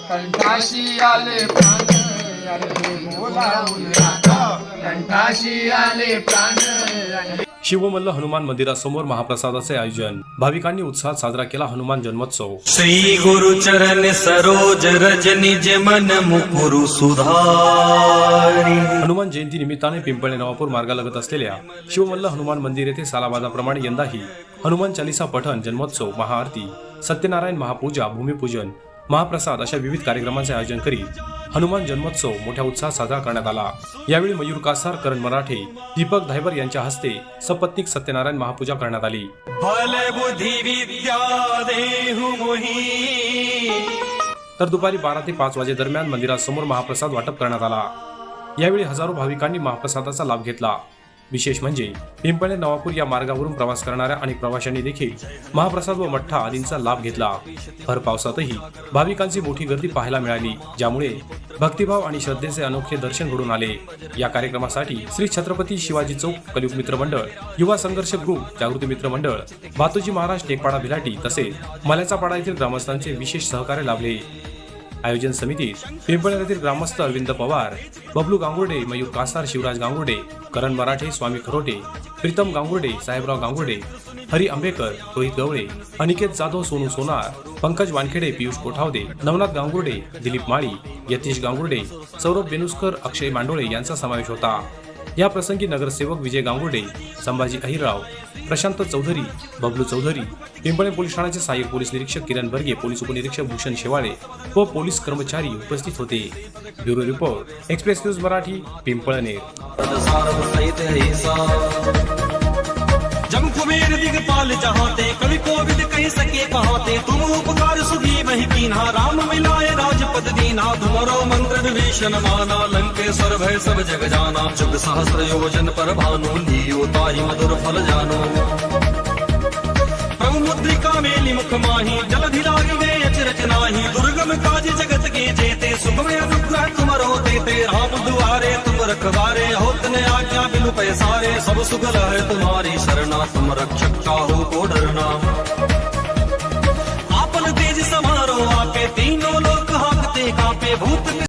कंठाशी आले प्राण आले बोलावून आता कंठाशी आले प्राण। शिवमल्ल हनुमान मंदिरासमोर महाप्रसादाचे आयोजन, भाविकांनी उत्साहात साजरा केला हनुमान जन्मोत्सव। श्री गुरु चरण सरोज रज निज मन मुकुरु सुधारी। हनुमान जयंती निमित्ताने पिंपळे नवापूर मार्गालगत असलेल्या शिवमल्ल हनुमान मंदिर येथे सालाबादाप्रमाणे यंदाही हनुमान चालीसा पठण, जन्मोत्सव, महाआरती, सत्यनारायण महापूजा, भूमिपूजन, महाप्रसाद अशा विविध कार्यक्रमांचे आयोजन करीत हनुमान जन्मोत्सव मोठ्या उत्साहात साजरा करण्यात आला। यावेळी मयूर कासार, करण मराठे, दीपक धायबर यांच्या हस्ते सपत्नीक सत्यनारायण महापूजा करण्यात आली। बल बुद्धी विद्या देहु मोहि। तर दुपारी 12 ते 5 वाजे दरम्यान मंदिरासमोर महाप्रसाद वाटप करण्यात आला। यावेळी हजारो भाविकांनी महाप्रसादाचा लाभ घेतला। विशेष म्हणजे पिंपळे नवापूर या मार्गावरून प्रवास करणाऱ्या अनेक प्रवाशांनी देखील महाप्रसाद व मठ्ठा आदींचा लाभ घेतला। भर पावसातही भाविकांची मोठी गर्दी पाहायला मिळाली, ज्यामुळे भक्तिभाव आणि श्रद्धेचे अनोखे दर्शन घडून आले। या कार्यक्रमासाठी श्री छत्रपती शिवाजी चौक कलियुग मित्र मंडळ, युवा संघर्ष ग्रुप, जागृती मित्र मंडळ, भातोजी महाराज टेकपाडा भिलाटी तसेच मल्याचा पाडा येथील ग्रामस्थांचे विशेष सहकार्य लाभले। आयोजन समितीत पिंपळे येथील ग्रामस्थ अरविंद पवार, बबलू गांगुर्डे, मयूर कासार, शिवराज गांगुर्डे, करण मराठे, स्वामी खरोटे, प्रीतम गांगुर्डे, साहेबराव गांगुर्डे, हरी आंबेकर, रोहित गवळे, अनिकेत जाधव, सोनू सोनार, पंकज वानखेडे, पियुष कोठावदे, नवनाथ गांगुर्डे, दिलीप माळी, यतीश गांगुर्डे, सौरभ बेनुस्कर, अक्षय मांडोळे यांचा समावेश होता। या प्रसंगी नगरसेवक विजय गांगुर्डे, संभाजी अहिरराव, प्रशांत चौधरी, बबलू चौधरी, पिंपळे पोलीस ठाण्याचे सहाय्यक पोलीस निरीक्षक किरण बर्गे, पोलीस उपनिरीक्षक भूषण शेवाळे व पोलीस कर्मचारी उपस्थित होते। Bureau report, express news Marathi, Pimpalner. जम कुबेर दिगपाल जहाते, कवि कोविद कह सके कहाते, तुम उपकार सुधी वही कीन्हा, राम मिलाए राजपद दीन्हा, तुम्हारो मंत्र विभीषण माना, लंकेश्वर भय सब जग जाना, जुग सहस्र योजन पर भानु, लियो ताहि मधुर फल जानो। प्रभु मुद्रिका मेलि मुख माही, जलधि लागी गए अचरज नाही, दुर्गम काज जगत के जेते, सुगम अनुग्रह तुम्हारो देते, राम दुआरे तुम रखवारे, होत न आज्ञा बिनु पैसारे, सब सुगल है तुम्हारी शरणा, तुम रक्षक काहू को डरना। आपन तेज समारो आपे, तीनों लोक हाकते कांपे, भूत